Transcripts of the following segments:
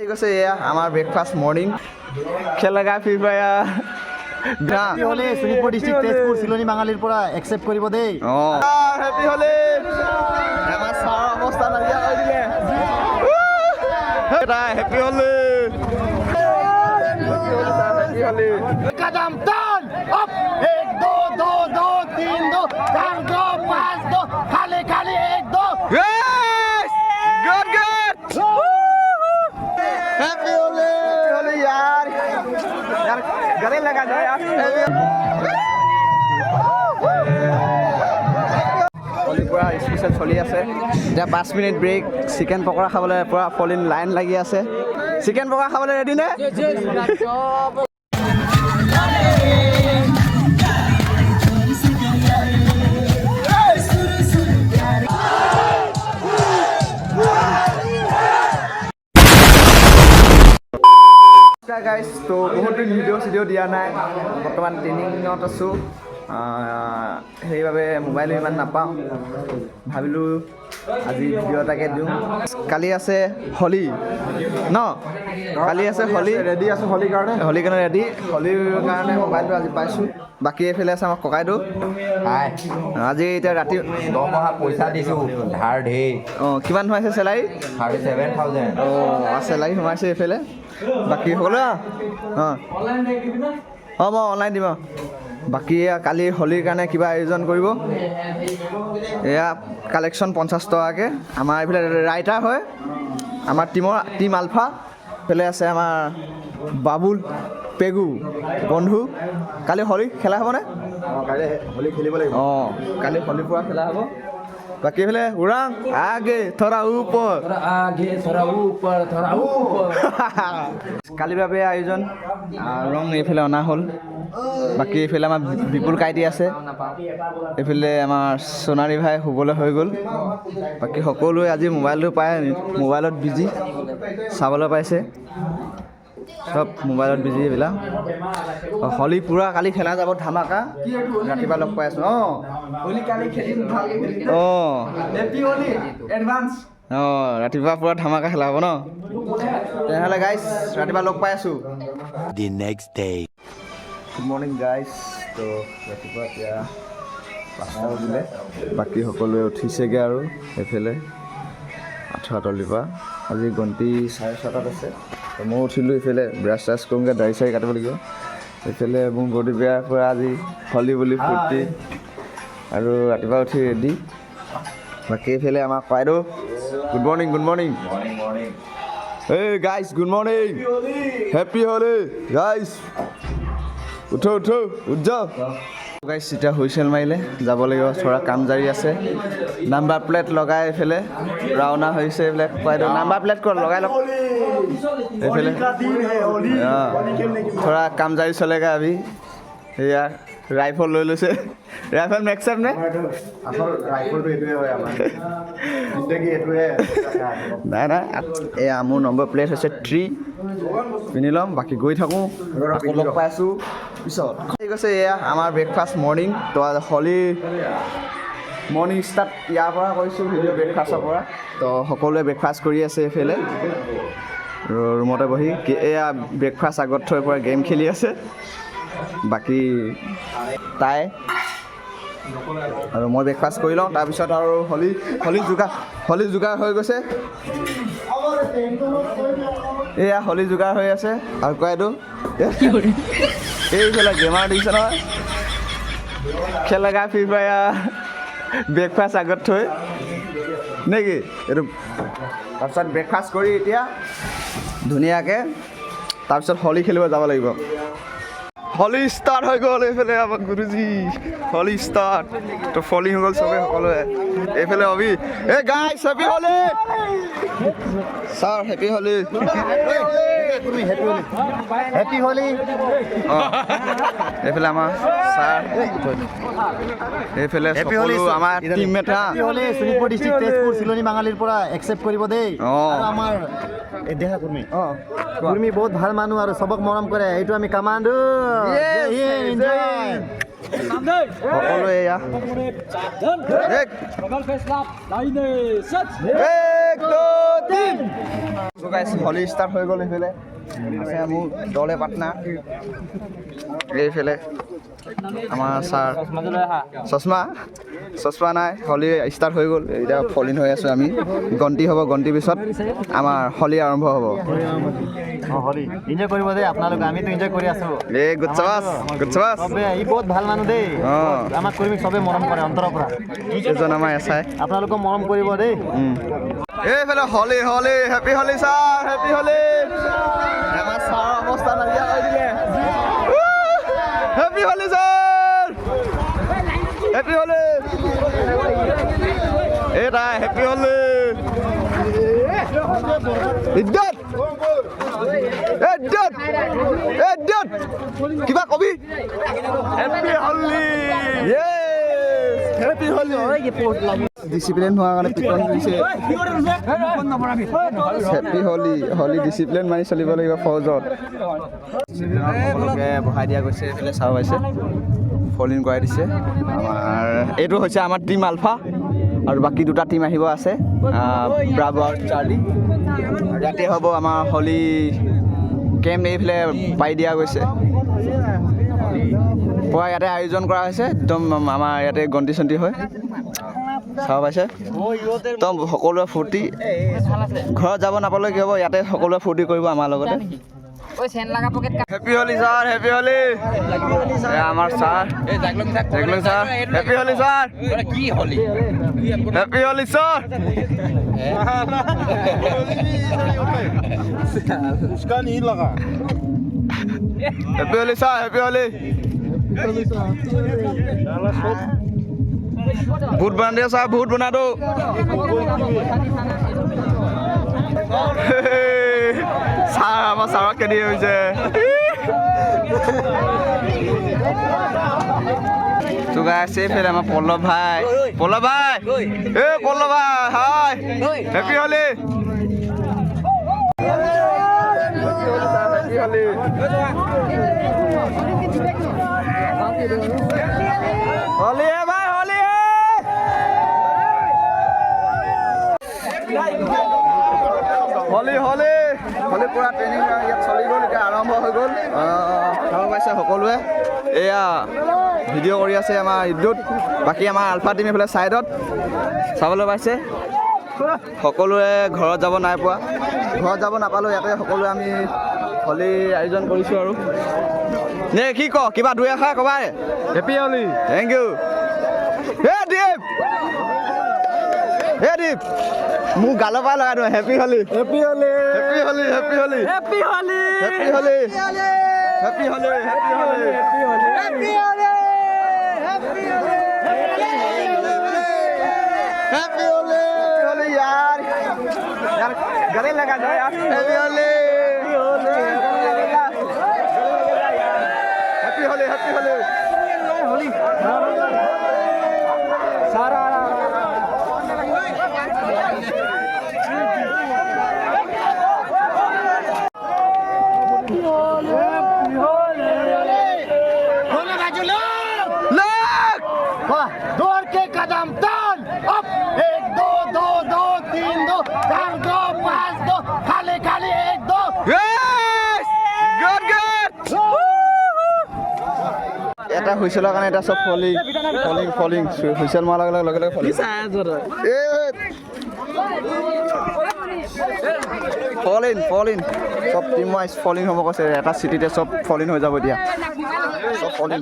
ঠিক আছে এয়া আমাৰ ব্ৰেকফাষ্ট মৰ্নিং খেলাগা ফ্ৰী ফায়াৰ হেপি হলে শোণিতপুৰ ডিস্ট্ৰিক্ট তেজপুৰ চিলনী বাঙালীৰ পৰা একসেপ্ট কৰিব দেই হেপি হলে আমাৰ ছাৰ অৱস্থা নাইকিয়া কৰি দিলে হেপি হলে कदम टर्न अप 1 2 2 2 3 2 4 2 5 2 खाली खाली 1 2 Yes! Good, good! Happy Holi! Holi यार गले लगा दो यार হলি পুৰা স্পেচিয়েল চলি আছে এতিয়া 5 মিনিট ব্ৰেক চিকেন পকৰা খাবলৈ পুৰা ফলিন লাইন লাগি আছে চিকেন পকৰা খাবলৈ ৰেডি নে গাইজ তো বহুত দিন ভিডিঅ' দিয়া নাই বৰ্তমান ট্ৰেইনিঙত আছোঁ সেইবাবে মোবাইলো ইমান নাপাওঁ ভাবিলোঁ আজি ভিডিঅ' এটাকে দিওঁ কালি আছে হলি ন কালি আছে হলি ৰেডি আছোঁ হলিৰ কাৰণে ৰেডি হলিৰ কাৰণে মোবাইলটো আজি পাইছোঁ বাকী এইফালে আছে আমাৰ ককাইদেউ আজি এতিয়া ৰাতি দৰমহা পইচা দিছোঁ ধাৰ ঢেৰ অঁ কিমান সোমাইছে চেলাৰী 37,000 অঁ চেলাৰী সোমাইছে এইফালে বাকী সকলো অঁ মই অনলাইন দিম বাকী কালি হলিৰ কাৰণে কিবা আয়োজন কৰিব এয়া কালেকশ্যন 50 টকাকৈ আমাৰ এইফালে ৰাইটাৰ হয় আমাৰ টিম আলফা এইফালে আছে আমাৰ বাবুল পেগু বন্ধু কালি হলি খেলা হ'বনে কালি হলি খেলিব লাগিব অঁ কালি হলি পৰা খেলা হ'ব বাকী এইফালে উৰাং আগে থৰা ওপৰ কালিৰ বাবে আয়োজন ৰং এইফালে অনা হ'ল বাকী এইফালে আমাৰ বিপুল কাইটি আছে এইফালে আমাৰ সোণাৰী ভাই শুবলৈ হৈ গ'ল বাকী সকলোৱে আজি মোবাইলটো পাই মোবাইলত বিজি চাবলৈ পাইছে চব মোবাইলত বিজি এইবিলাক হলি পূৰা কালি খেলা যাব ধামাকা ৰাতিপুৱা লগ পাই আছোঁ অঁ ৰাতিপুৱা পূৰা ধামাকা খেলা হ'ব ন তেনেহ'লে গাইজ ৰাতিপুৱা লগ পাই আছোঁ গুড মৰ্ণিং গাইজ তো ৰাতিপুৱা এতিয়া 5টা বাজিলে বাকী সকলোৱে উঠিছেগৈ আৰু এইফালে আঁঠুৱাতলিৰ পৰা আজি গন্তি 6:30 আছে তো মই উঠিলোঁ এইফালে ব্ৰাছ চাছ কৰোঁগৈ দাড়ি চাড়ি কাটিব লাগিব এইফালে মোৰ বডি বেয়াৰ পৰা আজি হলি বুলি ফূৰ্তি আৰু ৰাতিপুৱা উঠি ৰেডি বাকী এইফালে আমাৰ ককাইদেউ গুড মৰ্ণিং এই গাইজ গুড মৰ্ণিং হেপী হলি গাইজ উঠো যাওঁ গাইজ এতিয়া হুইচেল মাৰিলে যাব লাগিব থোৰা কাম জাৰি আছে নাম্বাৰ প্লেট লগাই এইফালে ৰাওনা হৈছে এইবিলাক ককাইদেউ নাম্বাৰ প্লেট ক'ত লগাই লওক এইফালে থোৰা কাম জাৰি চলেগা আমি সেয়া ৰাইফল লৈ লৈছে ৰাইফল মেক্সেপ নে নাই এয়া মোৰ নম্বৰ প্লেট হৈছে 3 পিন্ধি ল'ম বাকী গৈ থাকোঁ আকৌ লগ পাই আছোঁ পিছত ঠিক আছে এয়া আমাৰ ব্ৰেকফাষ্ট মৰ্নিং তো হলি মৰ্নিং ষ্টাৰ্ট ইয়াৰ পৰা কৰিছোঁ ভিডিঅ' ব্ৰেকফাষ্টৰ পৰা তো সকলোৱে ব্ৰেকফাষ্ট কৰি আছে এইফালে ৰুমতে বহি এয়া ব্ৰেকফাষ্ট আগত থৈ পৰা গেম খেলি আছে বাকী তাই আৰু মই ব্ৰেকফাষ্ট কৰি লওঁ তাৰপিছত আৰু হলি যোগাৰ হৈ গৈছে এয়া হলি যোগাৰ হৈ আছে আৰু কয়তো এইফালে গেমাৰ দিছে নহয় খেলাগা ফ্ৰী ফায়াৰ ব্ৰেকফাষ্ট আগত থৈ নেকি এইটো তাৰপিছত ব্ৰেকফাষ্ট কৰি এতিয়া ধুনীয়াকৈ তাৰপিছত হলি খেলিব যাব লাগিব হলি ষ্টাৰ্ট হৈ গ'ল এইফালে আমাৰ গুৰুজী হলি ষ্টাৰ্ট তো ফলি হৈ গ'ল চবেই সকলোৱে এইফালে হবি এই গাইছ হেপী হলি ছাৰ হেপী হলি হেপি হলি অঁ এইফালে আমাৰ ছাৰ এইফালে সকলো আমাৰ টিমমেট হেপি হলি শোণিতপুৰ ডিস্ট্ৰিক্ট তেজপুৰ চিলনী বাঙালীৰ পৰা একসেপ্ট কৰিব দেই আৰু আমাৰ দেহা কুৰ্মী বহুত ভাল মানুহ আৰু চবক মৰম কৰে এইটো আমি কামাণ্ডো সকলোৱে এয়া 1 2 3 তো গাইছ হলি ষ্টাৰ্ট হৈ গ'ল এইফালে আছে মোৰ দলে পাটনা এইফালে আমাৰ ছাৰ চশমা নাই হলি ষ্টাৰ্ট হৈ গ'ল এতিয়া ফলিন হৈ আছোঁ আমি গন্তি হ'ব গন্তিৰ পিছত আমাৰ হলি আৰম্ভ হ'ব হলি এনজয় কৰিব দেই আপোনালোকে আমিতো এনজয় কৰি আছোঁ এই গুড চাবাছ চবে ই বহুত ভাল মানুহ দেই আমাক কৰ্মীক চবে মৰম কৰে অন্তৰৰ পৰা এজন আমাৰ এছাই আপোনালোকক মৰম কৰিব দেই এইফালে হলি হলি হেপী হলি ছাৰ হেপী হলি আমাৰ ছাৰৰ অৱস্থা নাইকিয়া কৰি দিলে হেপী হলি ছাৰ হেপী হলি এই তাই হেপী হলি ইজ্জত কিবা কবি হেপী হলি হেপী হলি ডিচিপ্লিন হোৱাৰ কাৰণে পিটন দিছে হেপী হলি ডিচিপ্লিন মানি চলিব লাগিব ফৌজত সকলোকে বহাই দিয়া গৈছে এইফালে চাব পাইছে ফলিন কৰাই দিছে আমাৰ এইটো হৈছে আমাৰ টীম আলফা আৰু বাকী দুটা টীম আহিব আছে ব্ৰাভো আৰু চাৰ্লি ইয়াতে হ'ব আমাৰ হলি কেম্প এইফালে পাই দিয়া গৈছে পুৱা ইয়াতে আয়োজন কৰা হৈছে একদম আমাৰ ইয়াতে গন্তি চন্তি হয় চাব পাইছে একদম সকলোৱে ফূৰ্তি ঘৰত যাব নাপালেও কি হ'ব ইয়াতে সকলোৱে ফূৰ্তি কৰিব আমাৰ লগতে হেপী হলি ছাৰ হেপী হলি আমাৰ ছাৰ জাগলং ছাৰ হেপী হলি ছাৰ কি হলি হেপী হলি ছাৰ হেপী হলি ছাৰ হেপী হলি ভূত বনা দিয়া ছাৰ ভূত বনা দো ছাৰ আমাৰ ছাৰক কেনে হৈছে চুগা আছে ফেৰ আমাৰ পল্লৱ ভাই এই পল্লৱ ভাই হাই হেপী হলি হলি ভাই হলি হলি পুৰা ট্ৰেইনিং ইয়াত চলি গ'ল এতিয়া আৰম্ভ হৈ গ'ল চাব পাইছে সকলোৱে এয়া ভিডিঅ' কৰি আছে আমাৰ ইদ্যুত বাকী আমাৰ আলফা টিম এইফালে ছাইডত চাবলৈ পাইছে সকলোৱে ঘৰত যাব নাই পোৱা ঘৰত যাব নাপালোঁ ইয়াতে সকলোৱে আমি হলি আয়োজন কৰিছোঁ আৰু নে কি ক কিবা দুই এষাৰ ক'বাই হেপী হলি থেংক ইউ দীপ মোৰ গালৰ পৰা লগাই দিওঁ হেপী হলি হেপী হলি হেপী হলি হেপী হলি হেপী হলি হেপী হলি হেপী হলি হেপী হলি হেপী হলি হেপী হলি হেপী হলি হলি यार गले लगा दो यार हेपी हली हेपी हली हेपी हली होली सारा दौड़ के कदम तान अप 1 2 2 2 3 2 4 2 5 2 खाली खाली 1 2 yes good এটা হুইছেলৰ কাৰণে এটা সব ফলিং হুইছেল মাৰাৰ লগে লগে ফলিং ফলিন সব টিম ৱাইজ ফলিং হ'ব কৈছে এটা চিটিতে সব ফলিন হৈ যাব এতিয়া সব ফলিন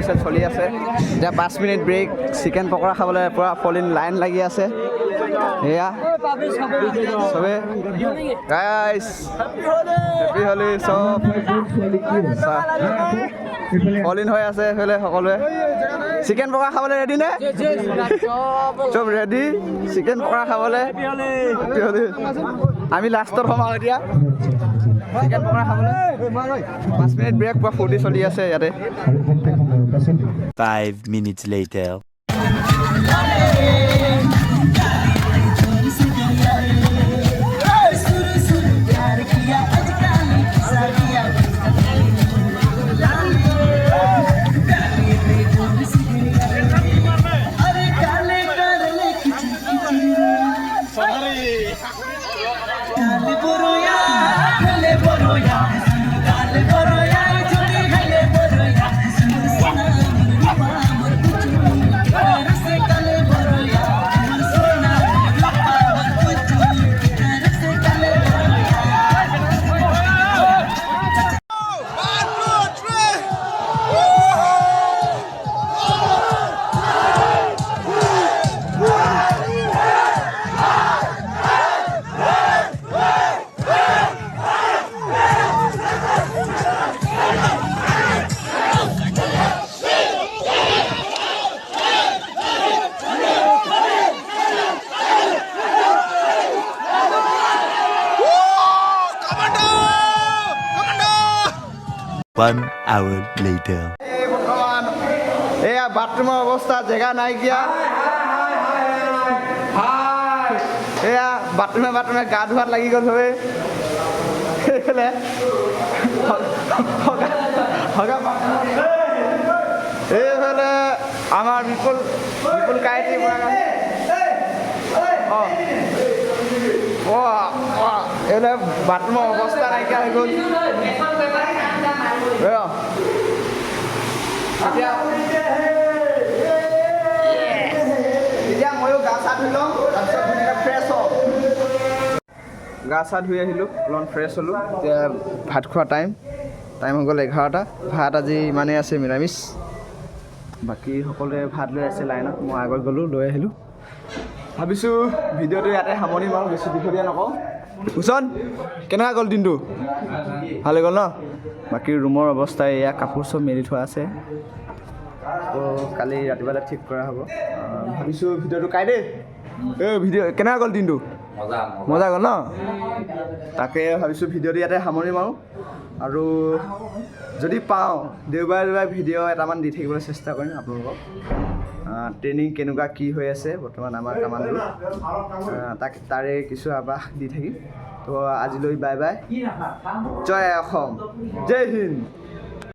চেল চলি আছে এতিয়া 5 মিনিট ব্ৰেক চিকেন পকৰা খাবলৈ পূৰা ফলিন লাইন লাগি আছে এয়া চবে গাইছ হেপী হলি চব ফলিন হৈ আছে এইফালে সকলোৱে চিকেন পকৰা খাবলৈ ৰেডি নে চব ৰেডি চিকেন পকৰা খাবলৈ হেপী হলি আমি লাষ্টত হ'ম আৰু এতিয়া চিকেন পকৰা খাবলৈ 5 মিনিট ব্ৰেক পুৰা ফূৰ্তি চলি আছে ইয়াতে 5 minutes later. One hour later. বৰ্তমান এয়া বাথৰুমৰ অৱস্থা জেগা নাইকিয়া এয়া বাথৰুমে গা ধোৱাত লাগি গ'ল হৈ এইফালে এইফালে আমাৰ বিপুল কাইটি এইফালে বাথৰুমৰ অৱস্থা নাইকিয়া হৈ গ'ল এতিয়া ময়ো গা চা ধুই লওঁ তাৰপিছত ধুনীয়াকৈ ফ্ৰেছ হওঁ গা চা ধুই আহিলোঁ অলপমান ফ্ৰেছ হ'লোঁ এতিয়া ভাত খোৱা টাইম হৈ গ'ল 11টা ভাত আজি ইমানেই আছে নিৰামিষ বাকী সকলোৱে ভাত লৈ আছে লাইনত মই আগত গ'লোঁ লৈ আহিলোঁ ভাবিছোঁ ভিডিঅ'টো ইয়াতে সামৰণি মাৰোঁ বেছি দীঘলীয়া নকওঁ কুচন কেনেকুৱা গ'ল দিনটো ভালে গ'ল ন বাকী ৰুমৰ অৱস্থা এয়া কাপোৰ চব মেলি থোৱা আছে তো কালি ৰাতিপুৱালৈ ঠিক কৰা হ'ব ভাবিছোঁ ভিডিঅ'টো কাই দেই ভিডিঅ' কেনেকুৱা গ'ল দিনটো মজা গ'ল ন তাকে ভাবিছোঁ ভিডিঅ'টো ইয়াতে সামৰণি মাৰোঁ আৰু যদি পাওঁ দেওবাৰে ভিডিঅ' এটামান দি থাকিবলৈ চেষ্টা কৰিম আপোনালোকক ট্ৰেইনিং কেনেকুৱা কি হৈ আছে বৰ্তমান আমাৰ কামাণ্ডো তাৰে কিছু আভাস দি থাকিম তো আজিলৈ বাই বাই জয় অসম জয় হিন্দ